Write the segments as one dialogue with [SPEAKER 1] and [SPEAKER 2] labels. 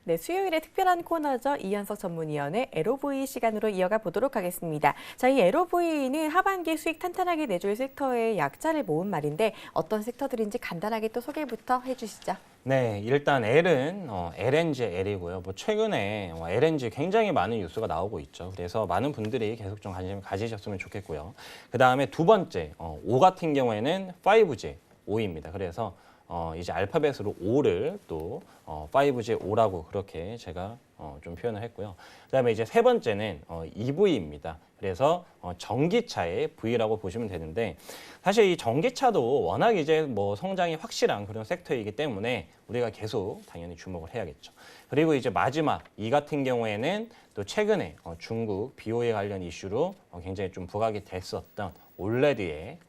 [SPEAKER 1] 네, 수요일에 특별한 코너죠. 이현석 전문위원의 LOV 시간으로 이어가 보도록 하겠습니다. 자, 이 LOV는 하반기 수익 탄탄하게 내줄 섹터의 약자를 모은 말인데 어떤 섹터들인지 간단하게 또 소개부터 해주시죠.
[SPEAKER 2] 네, 일단 L은 LNG의 L이고요. 뭐 최근에 LNG 굉장히 많은 뉴스가 나오고 있죠. 그래서 많은 분들이 계속 좀 관심 가지셨으면 좋겠고요. 그 다음에 두 번째, O 같은 경우에는 5G, O입니다. 그래서 이제 알파벳으로 O를 또 5G O라고 그렇게 제가 좀 표현을 했고요. 그다음에 이제 세 번째는 EV입니다. 그래서 전기차의 V라고 보시면 되는데 사실 이 전기차도 워낙 이제 뭐 성장이 확실한 그런 섹터이기 때문에 우리가 계속 당연히 주목을 해야겠죠. 그리고 이제 마지막 E 같은 경우에는 또 최근에 중국 BOE 관련 이슈로 굉장히 좀 부각이 됐었던 올레드의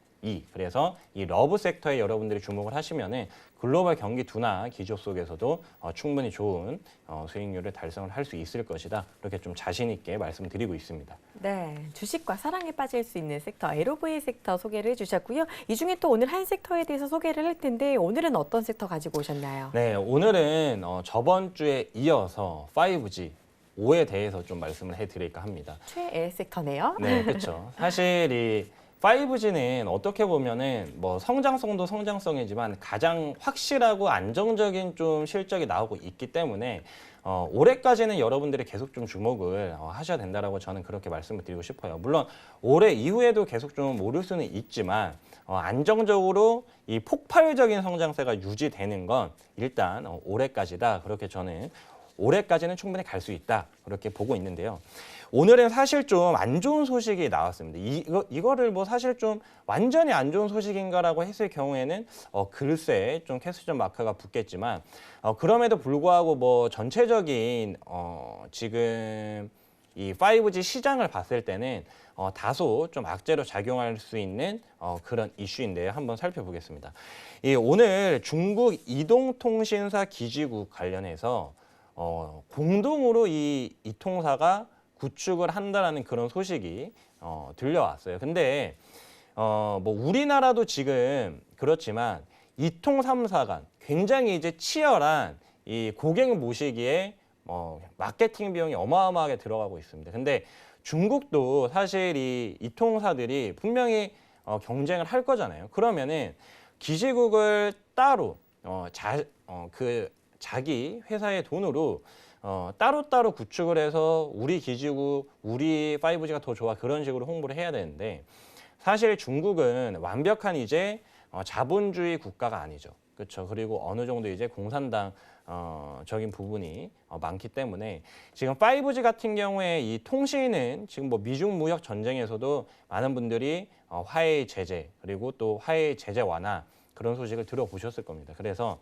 [SPEAKER 2] 그래서 이 러브 섹터에 여러분들이 주목을 하시면은 글로벌 경기 둔화 기조 속에서도 충분히 좋은 수익률을 달성을 할 수 있을 것이다. 이렇게 좀 자신 있게 말씀드리고 있습니다.
[SPEAKER 1] 네, 주식과 사랑에 빠질 수 있는 섹터, LOV 섹터 소개를 해주셨고요. 이 중에 또 오늘 한 섹터에 대해서 소개를 할 텐데 오늘은 어떤 섹터 가지고 오셨나요?
[SPEAKER 2] 네, 오늘은 저번 주에 이어서 5G, O에 대해서 좀 말씀을 해드릴까 합니다.
[SPEAKER 1] 최애 섹터네요.
[SPEAKER 2] 네, 그렇죠. 사실 이 5G는 어떻게 보면은 뭐 성장성도 성장성이지만 가장 확실하고 안정적인 좀 실적이 나오고 있기 때문에 올해까지는 여러분들이 계속 좀 주목을 하셔야 된다라고 저는 그렇게 말씀을 드리고 싶어요. 물론 올해 이후에도 계속 좀 오를 수는 있지만 안정적으로 이 폭발적인 성장세가 유지되는 건 일단 올해까지다. 그렇게 저는 올해까지는 충분히 갈 수 있다. 그렇게 보고 있는데요. 오늘은 사실 좀 안 좋은 소식이 나왔습니다. 이거를 뭐 사실 좀 완전히 안 좋은 소식인가라고 했을 경우에는 글쎄 좀 캐스션 마크가 붙겠지만 그럼에도 불구하고 뭐 전체적인 지금 이 5G 시장을 봤을 때는 다소 좀 악재로 작용할 수 있는 그런 이슈인데요. 한번 살펴보겠습니다. 오늘 중국 이동통신사 기지국 관련해서 공동으로 이 통사가 구축을 한다라는 그런 소식이 들려왔어요. 근데 뭐 우리나라도 지금 그렇지만 이통 3사 간 굉장히 이제 치열한 이 고객 모시기에 마케팅 비용이 어마어마하게 들어가고 있습니다. 근데 중국도 사실 이 이통사들이 분명히 경쟁을 할 거잖아요. 그러면은 기지국을 따로 자기 회사의 돈으로 따로따로 구축을 해서 우리 기지국, 우리 5G가 더 좋아 그런 식으로 홍보를 해야 되는데 사실 중국은 완벽한 이제 자본주의 국가가 아니죠. 그렇죠. 그리고 어느 정도 이제 공산당 적인 부분이 많기 때문에 지금 5G 같은 경우에 이 통신은 지금 뭐 미중 무역 전쟁에서도 많은 분들이 화해의 제재 그리고 또 화해의 제재 완화 그런 소식을 들어보셨을 겁니다. 그래서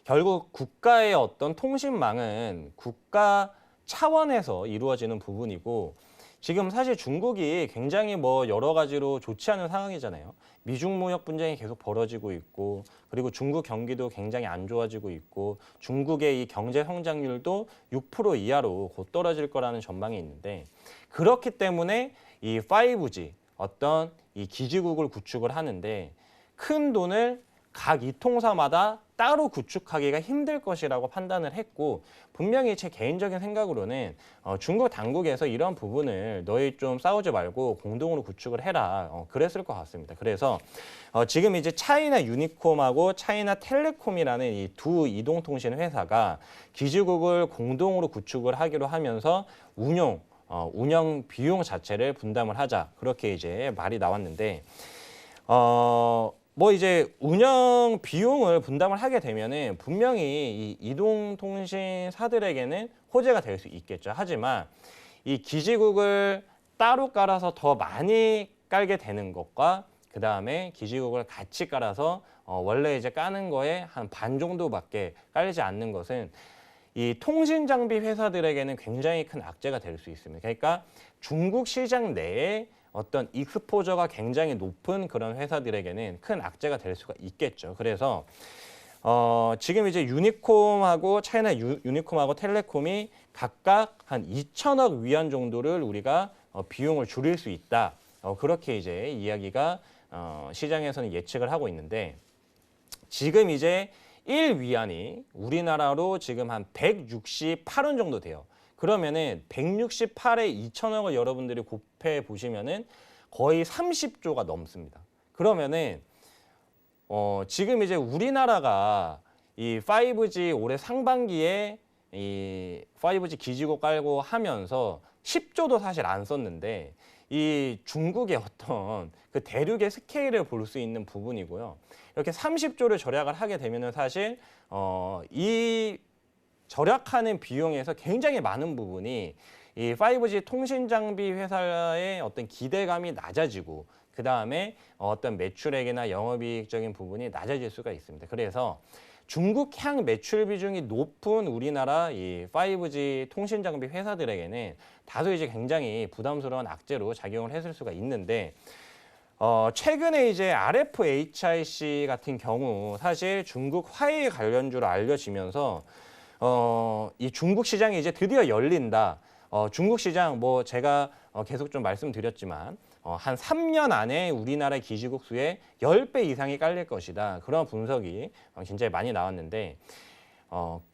[SPEAKER 2] 결국 국가의 어떤 통신망은 국가 차원에서 이루어지는 부분이고 지금 사실 중국이 굉장히 뭐 여러 가지로 좋지 않은 상황이잖아요. 미중 무역 분쟁이 계속 벌어지고 있고 그리고 중국 경기도 굉장히 안 좋아지고 있고 중국의 이 경제 성장률도 6% 이하로 곧 떨어질 거라는 전망이 있는데 그렇기 때문에 이 5G 어떤 이 기지국을 구축을 하는데 큰 돈을 각 이통사마다 따로 구축하기가 힘들 것이라고 판단을 했고 분명히 제 개인적인 생각으로는 중국 당국에서 이런 부분을 너희 좀 싸우지 말고 공동으로 구축을 해라 그랬을 것 같습니다. 그래서 지금 이제 차이나 유니콤하고 차이나 텔레콤이라는 이 두 이동통신 회사가 기지국을 공동으로 구축을 하기로 하면서 운영 비용 자체를 분담을 하자 그렇게 이제 말이 나왔는데 뭐 이제 운영 비용을 분담을 하게 되면은 분명히 이 이동통신사들에게는 호재가 될 수 있겠죠. 하지만 이 기지국을 따로 깔아서 더 많이 깔게 되는 것과 그 다음에 기지국을 같이 깔아서 원래 이제 까는 거에 한 반 정도밖에 깔리지 않는 것은 이 통신 장비 회사들에게는 굉장히 큰 악재가 될 수 있습니다. 그러니까 중국 시장 내에 어떤 익스포저가 굉장히 높은 그런 회사들에게는 큰 악재가 될 수가 있겠죠. 그래서 지금 이제 유니콤하고 차이나 유니콤하고 텔레콤이 각각 한 2천억 위안 정도를 우리가 비용을 줄일 수 있다. 그렇게 이제 이야기가 시장에서는 예측을 하고 있는데 지금 이제 1위안이 우리나라로 지금 한 168원 정도 돼요. 그러면은 168에 2천억을 여러분들이 곱해 보시면은 거의 30조가 넘습니다. 그러면은 지금 이제 우리나라가 이 5G 올해 상반기에 이 5G 기지국 깔고 하면서 10조도 사실 안 썼는데 이 중국의 어떤 그 대륙의 스케일을 볼 수 있는 부분이고요. 이렇게 30조를 절약을 하게 되면은 사실 이 절약하는 비용에서 굉장히 많은 부분이 이 5G 통신 장비 회사의 어떤 기대감이 낮아지고 그 다음에 어떤 매출액이나 영업이익적인 부분이 낮아질 수가 있습니다. 그래서 중국향 매출 비중이 높은 우리나라 이 5G 통신 장비 회사들에게는 다소 이제 굉장히 부담스러운 악재로 작용을 했을 수가 있는데 최근에 이제 RFHIC 같은 경우 사실 중국 화웨이 관련주로 알려지면서 이 중국 시장이 이제 드디어 열린다. 중국 시장 뭐 제가 계속 좀 말씀드렸지만 한 3년 안에 우리나라 기지국 수의 10배 이상이 깔릴 것이다. 그런 분석이 굉장히 많이 나왔는데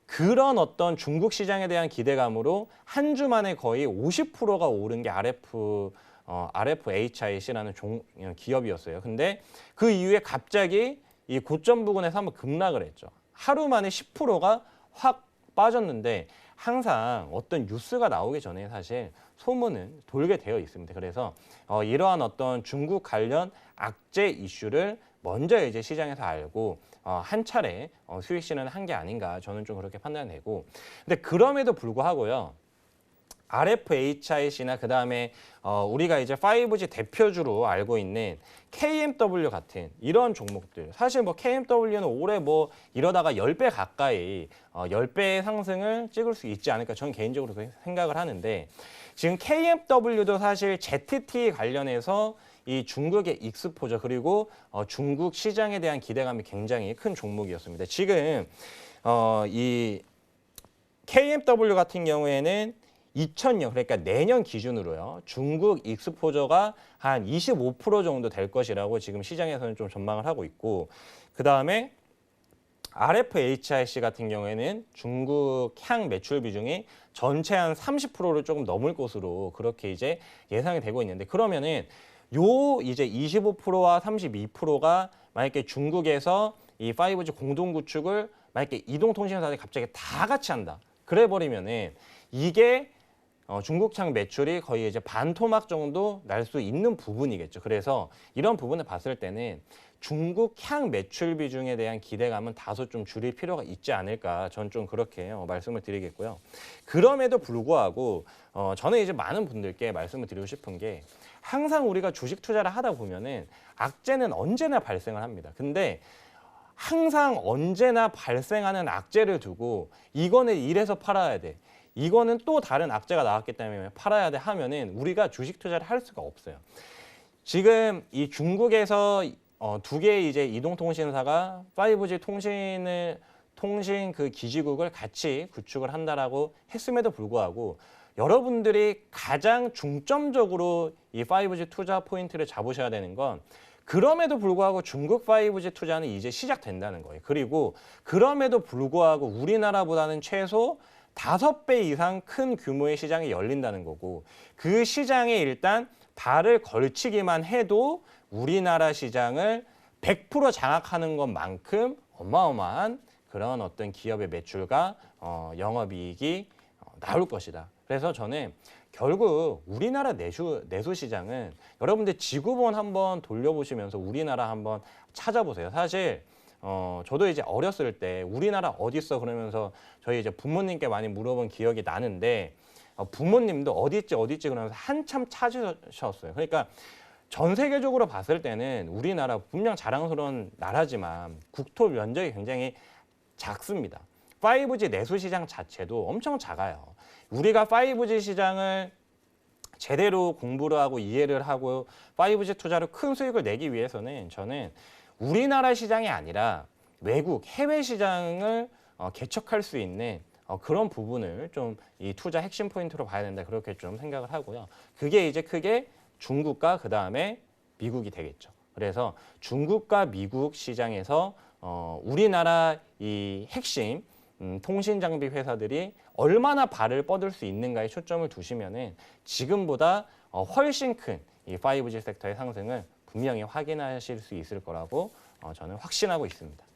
[SPEAKER 2] 그런 어떤 중국 시장에 대한 기대감으로 한 주 만에 거의 50%가 오른 게 RFHIC라는 기업이었어요. 근데 그 이후에 갑자기 이 고점 부근에서 한번 급락을 했죠. 하루 만에 10%가 확 빠졌는데 항상 어떤 뉴스가 나오기 전에 사실 소문은 돌게 되어 있습니다. 그래서 이러한 어떤 중국 관련 악재 이슈를 먼저 이제 시장에서 알고 한 차례 수익 실현을 한 게 아닌가 저는 좀 그렇게 판단되고 근데 그럼에도 불구하고요. RFHIC나 그다음에 우리가 이제 5G 대표주로 알고 있는 KMW 같은 이런 종목들 사실 뭐 KMW는 올해 뭐 이러다가 10배 가까이 10배의 상승을 찍을 수 있지 않을까 저는 개인적으로 생각을 하는데 지금 KMW도 사실 ZT 관련해서 이 중국의 익스포저 그리고 중국 시장에 대한 기대감이 굉장히 큰 종목이었습니다. 지금 이 KMW 같은 경우에는 2000년 그러니까 내년 기준으로요. 중국 익스포저가 한 25% 정도 될 것이라고 지금 시장에서는 좀 전망을 하고 있고 그다음에 RFHIC 같은 경우에는 중국 향 매출 비중이 전체 한 30%를 조금 넘을 것으로 그렇게 이제 예상이 되고 있는데 그러면은 요 이제 25%와 32%가 만약에 중국에서 이 5G 공동 구축을 만약에 이동통신사들이 갑자기 다 같이 한다. 그래 버리면은 이게 중국향 매출이 거의 이제 반토막 정도 날 수 있는 부분이겠죠. 그래서 이런 부분을 봤을 때는 중국향 매출 비중에 대한 기대감은 다소 좀 줄일 필요가 있지 않을까 저는 좀 그렇게 말씀을 드리겠고요. 그럼에도 불구하고 저는 이제 많은 분들께 말씀을 드리고 싶은 게 항상 우리가 주식 투자를 하다 보면은 악재는 언제나 발생을 합니다. 근데 항상 언제나 발생하는 악재를 두고 이거는 이래서 팔아야 돼. 이거는 또 다른 악재가 나왔기 때문에 팔아야 돼 하면은 우리가 주식 투자를 할 수가 없어요. 지금 이 중국에서 두 개의 이제 이동통신사가 5G 통신 그 기지국을 같이 구축을 한다라고 했음에도 불구하고 여러분들이 가장 중점적으로 이 5G 투자 포인트를 잡으셔야 되는 건 그럼에도 불구하고 중국 5G 투자는 이제 시작된다는 거예요. 그리고 그럼에도 불구하고 우리나라보다는 최소 5배 이상 큰 규모의 시장이 열린다는 거고 그 시장에 일단 발을 걸치기만 해도 우리나라 시장을 100% 장악하는 것만큼 어마어마한 그런 어떤 기업의 매출과 영업이익이 나올 것이다. 그래서 저는 결국 우리나라 내수 시장은 여러분들 지구본 한번 돌려보시면서 우리나라 한번 찾아보세요. 사실 저도 이제 어렸을 때 우리나라 어디 있어 그러면서 저희 이제 부모님께 많이 물어본 기억이 나는데 부모님도 어디 있지 그러면서 한참 찾으셨어요. 그러니까 전 세계적으로 봤을 때는 우리나라 분명 자랑스러운 나라지만 국토 면적이 굉장히 작습니다. 5G 내수 시장 자체도 엄청 작아요. 우리가 5G 시장을 제대로 공부를 하고 이해를 하고 5G 투자로 큰 수익을 내기 위해서는 저는 우리나라 시장이 아니라 외국 해외 시장을 개척할 수 있는 그런 부분을 좀 이 투자 핵심 포인트로 봐야 된다 그렇게 좀 생각을 하고요. 그게 이제 크게 중국과 그 다음에 미국이 되겠죠. 그래서 중국과 미국 시장에서 우리나라 이 핵심 통신 장비 회사들이 얼마나 발을 뻗을 수 있는가에 초점을 두시면은 지금보다 훨씬 큰 이 5G 섹터의 상승을 분명히 확인하실 수 있을 거라고 저는 확신하고 있습니다.